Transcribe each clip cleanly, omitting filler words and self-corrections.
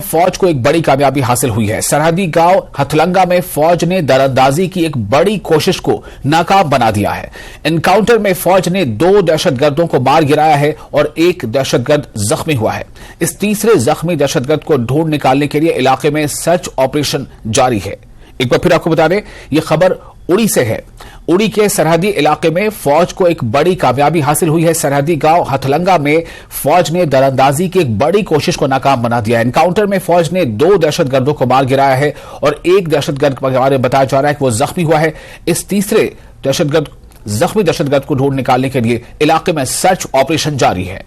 फौज को एक बड़ी कामयाबी हासिल हुई है। सरहदी गांव हथलंगा में फौज ने दरअंदाजी की एक बड़ी कोशिश को नाकाम बना दिया है। एनकाउंटर में फौज ने 2 दहशतगर्दों को मार गिराया है और 1 दहशतगर्द जख्मी हुआ है। इस तीसरे जख्मी दहशतगर्द को ढूंढ निकालने के लिए इलाके में सर्च ऑपरेशन जारी है। एक बार फिर आपको बता दें, यह खबर उड़ी से है। उड़ी के सरहदी इलाके में फौज को एक बड़ी कामयाबी हासिल हुई है। सरहदी गांव हथलंगा में फौज ने दरअंदाजी की एक बड़ी कोशिश को नाकाम बना दिया। एनकाउंटर में फौज ने 2 दहशतगर्दों को मार गिराया है और 1 दहशतगर्द के बारे में बताया जा रहा है कि वो जख्मी हुआ है। इस तीसरे जख्मी दहशतगर्द को ढूंढ निकालने के लिए इलाके में सर्च ऑपरेशन जारी है।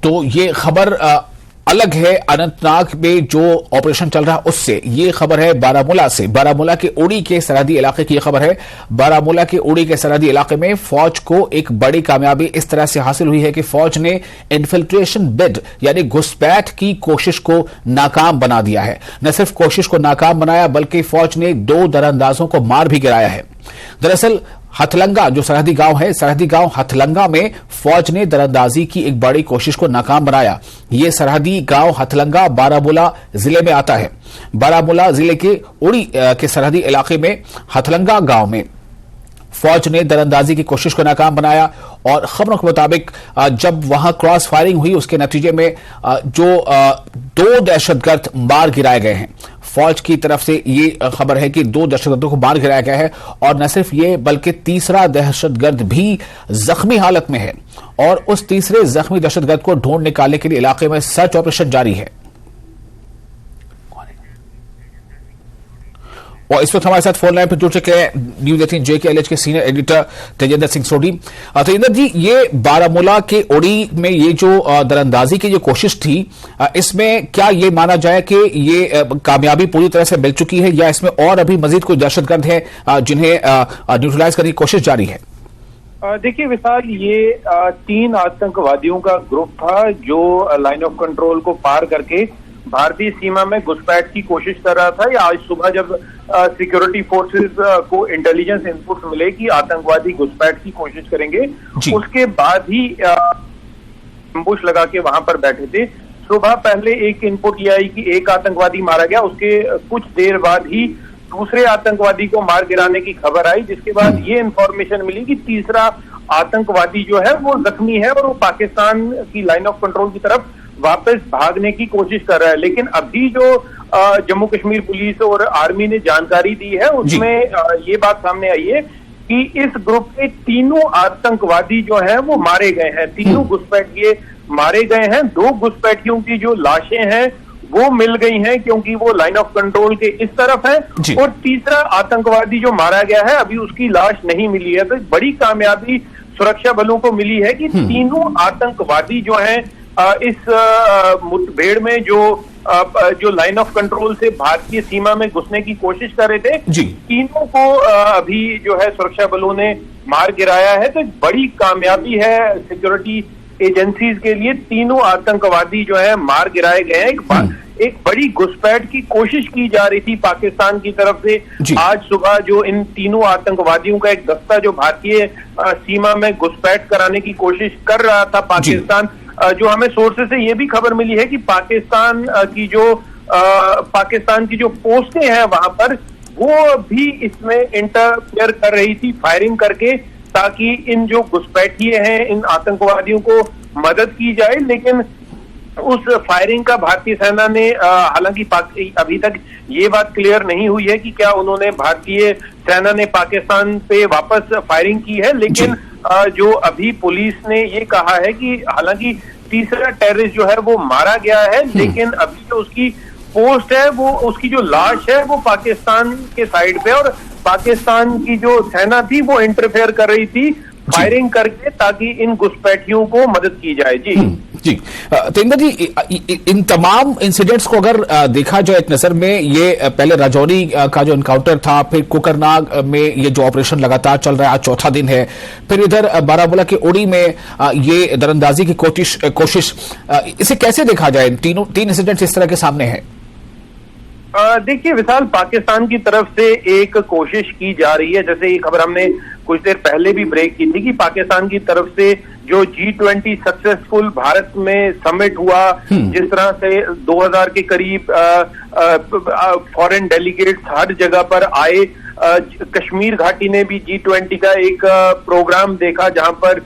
तो ये खबर अलग है अनंतनाग में जो ऑपरेशन चल रहा है उससे। ये खबर है बारामूला से, बारामूला के उड़ी के सरहदी इलाके की यह खबर है। बारामूला के उड़ी के सरहदी इलाके में फौज को एक बड़ी कामयाबी इस तरह से हासिल हुई है कि फौज ने इन्फिल्ट्रेशन बिड यानी घुसपैठ की कोशिश को नाकाम बना दिया है। न सिर्फ कोशिश को नाकाम बनाया बल्कि फौज ने 2 दरअंदाजों को मार भी गिराया है। दरअसल हथलंगा जो सरहदी गांव है, सरहदी गांव हथलंगा में फौज ने दरअंदाजी की एक बड़ी कोशिश को नाकाम बनाया। यह सरहदी गांव हथलंगा बारामूला जिले में आता है। बारामूला जिले के उड़ी के सरहदी इलाके में हथलंगा गांव में फौज ने दरअंदाजी की कोशिश को नाकाम बनाया और खबरों के मुताबिक जब वहां क्रॉस फायरिंग हुई उसके नतीजे में जो 2 दहशतगर्द मार गिराए गए हैं। फौज की तरफ से ये खबर है कि 2 दहशतगर्दों को मार गिराया गया है और न सिर्फ ये बल्कि तीसरा दहशतगर्द भी जख्मी हालत में है और उस तीसरे जख्मी दहशतगर्द को ढूंढ निकालने के लिए इलाके में सर्च ऑपरेशन जारी है। और इस वक्त हमारे साथ फोन लाइन पर जुड़ चुके हैं न्यूज 18 JKLH के सीनियर एडिटर तेजेंद्र सिंह सोढ़ी। तेजेंद्र जी, ये बारामूला के उड़ी में ये जो दरअंदाजी की जो कोशिश थी, इसमें क्या ये माना जाए कि ये कामयाबी पूरी तरह से मिल चुकी है या इसमें और अभी मजीद कोई दहशतगर्द है जिन्हें न्यूट्रलाइज करने की कोशिश जारी है? देखिए विशाल, ये 3 आतंकवादियों का ग्रुप था जो लाइन ऑफ कंट्रोल को पार करके भारतीय सीमा में घुसपैठ की कोशिश कर रहा था। या आज सुबह जब सिक्योरिटी फोर्सेस को इंटेलिजेंस इनपुट मिले कि आतंकवादी घुसपैठ की कोशिश करेंगे, उसके बाद ही एम्बुश लगा के वहां पर बैठे थे। सुबह पहले एक इनपुट ये आई कि 1 आतंकवादी मारा गया, उसके कुछ देर बाद ही दूसरे आतंकवादी को मार गिराने की खबर आई, जिसके बाद ये इंफॉर्मेशन मिली कि तीसरा आतंकवादी जो है वो जख्मी है और वो पाकिस्तान की लाइन ऑफ कंट्रोल की तरफ वापस भागने की कोशिश कर रहा है। लेकिन अभी जो जम्मू कश्मीर पुलिस और आर्मी ने जानकारी दी है उसमें ये बात सामने आई है कि इस ग्रुप के 3 आतंकवादी जो हैं वो मारे गए हैं। 3 घुसपैठिए मारे गए हैं। 2 घुसपैठियों की जो लाशें हैं वो मिल गई हैं क्योंकि वो लाइन ऑफ कंट्रोल के इस तरफ है और तीसरा आतंकवादी जो मारा गया है अभी उसकी लाश नहीं मिली है। तो बड़ी कामयाबी सुरक्षा बलों को मिली है कि 3 आतंकवादी जो हैं इस मुठभेड़ में जो लाइन ऑफ कंट्रोल से भारतीय सीमा में घुसने की कोशिश कर रहे थे, तीनों को अभी जो है सुरक्षा बलों ने मार गिराया है। तो बड़ी कामयाबी है सिक्योरिटी एजेंसीज के लिए। 3 आतंकवादी जो है मार गिराए गए हैं। एक बड़ी घुसपैठ की कोशिश की जा रही थी पाकिस्तान की तरफ से। आज सुबह जो इन 3 आतंकवादियों का एक दस्ता जो भारतीय सीमा में घुसपैठ कराने की कोशिश कर रहा था पाकिस्तान, जो हमें सोर्सेस से ये भी खबर मिली है कि पाकिस्तान की जो पोस्टें हैं वहां पर वो भी इसमें इंटरफेयर कर रही थी फायरिंग करके, ताकि इन जो घुसपैठिए हैं इन आतंकवादियों को मदद की जाए। लेकिन उस फायरिंग का भारतीय सेना ने हालांकि अभी तक ये बात क्लियर नहीं हुई है कि क्या उन्होंने भारतीय सेना ने पाकिस्तान पे वापस फायरिंग की है। लेकिन जो अभी पुलिस ने ये कहा है कि हालांकि तीसरा टेररिस्ट जो है वो मारा गया है, लेकिन अभी जो उसकी पोस्ट है वो उसकी जो लाश है वो पाकिस्तान के साइड पे, और पाकिस्तान की जो सेना थी वो इंटरफेयर कर रही थी फायरिंग करके ताकि इन घुसपैठियों को मदद की जाए। जी तेंदर जी, इन तमाम इंसिडेंट्स को अगर देखा जाए एक नजर में, ये पहले राजौरी का जो इनकाउंटर था, फिर कुकरनाग में ये जो ऑपरेशन लगातार चल रहा है, आज चौथा दिन है, फिर इधर बारामूला के उड़ी में ये दरअंदाजी की कोशिश, इसे कैसे देखा जाए? 3 इंसिडेंट्स इस तरह के सामने हैं। देखिए विशाल, पाकिस्तान की तरफ से एक कोशिश की जा रही है, जैसे ये खबर हमने कुछ देर पहले भी ब्रेक की थी कि पाकिस्तान की तरफ से जो G20 सक्सेसफुल भारत में समिट हुआ, जिस तरह से 2000 के करीब फॉरेन डेलीगेट्स हर जगह पर आए, कश्मीर घाटी ने भी G20 का एक प्रोग्राम देखा, जहां पर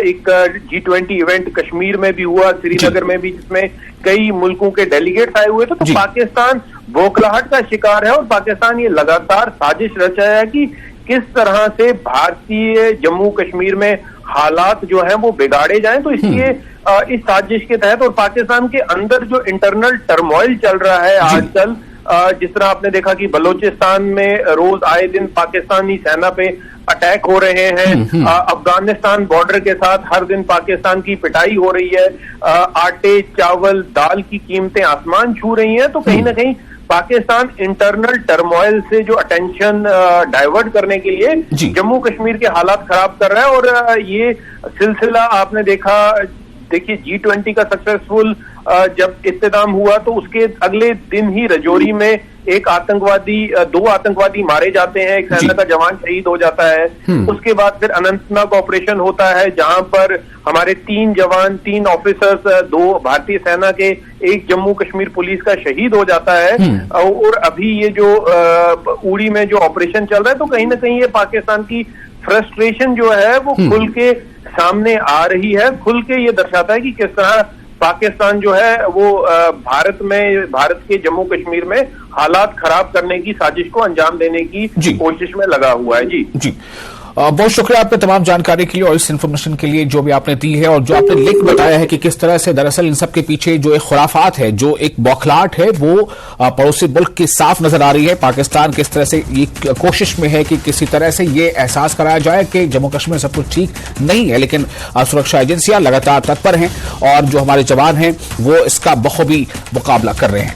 एक G20 इवेंट कश्मीर में भी हुआ, श्रीनगर में भी, जिसमें कई मुल्कों के डेलीगेट्स आए हुए थे। तो पाकिस्तान बौखलाहट का शिकार है और पाकिस्तान ये लगातार साजिश रच रहा है कि किस तरह से भारतीय जम्मू कश्मीर में हालात जो हैं वो बिगाड़े जाएं। तो इसलिए इस साजिश के तहत और पाकिस्तान के अंदर जो इंटरनल टर्मोइल चल रहा है आजकल, जिस तरह आपने देखा कि बलोचिस्तान में रोज आए दिन पाकिस्तानी सेना पे अटैक हो रहे हैं, अफगानिस्तान बॉर्डर के साथ हर दिन पाकिस्तान की पिटाई हो रही है, आटे चावल दाल की कीमतें आसमान छू रही हैं। तो कहीं ना कहीं पाकिस्तान इंटरनल टर्मोइल से जो अटेंशन डाइवर्ट करने के लिए जम्मू कश्मीर के हालात खराब कर रहा है। और ये सिलसिला आपने देखिए G20 का सक्सेसफुल जब इख्तिताम हुआ तो उसके अगले दिन ही रजौरी में दो आतंकवादी मारे जाते हैं, एक सेना का जवान शहीद हो जाता है। उसके बाद फिर अनंतनाग ऑपरेशन होता है, जहां पर हमारे 3 जवान, 3 ऑफिसर्स, 2 भारतीय सेना के, एक जम्मू कश्मीर पुलिस का शहीद हो जाता है। और अभी ये जो उड़ी में जो ऑपरेशन चल रहा है, तो कहीं ना कहीं ये पाकिस्तान की फ्रस्ट्रेशन जो है वो खुल के सामने आ रही है, खुल के ये दर्शाता है कि किस तरह पाकिस्तान जो है वो भारत के जम्मू कश्मीर में हालात खराब करने की साजिश को अंजाम देने की कोशिश में लगा हुआ है। जी बहुत शुक्रिया आपने तमाम जानकारी के लिए और इस इन्फॉर्मेशन के लिए जो भी आपने दी है, और जो आपने लिंक बताया है कि किस तरह से दरअसल इन सब के पीछे जो एक खुराफात है, जो एक बौखलाहट है, वो पड़ोसी मुल्क की साफ नजर आ रही है। पाकिस्तान किस तरह से ये कोशिश में है कि किसी तरह से ये एहसास कराया जाए कि जम्मू कश्मीर सब कुछ ठीक नहीं है, लेकिन सुरक्षा एजेंसियां लगातार तत्पर हैं और जो हमारे जवान हैं वो इसका बखूबी मुकाबला कर रहे हैं।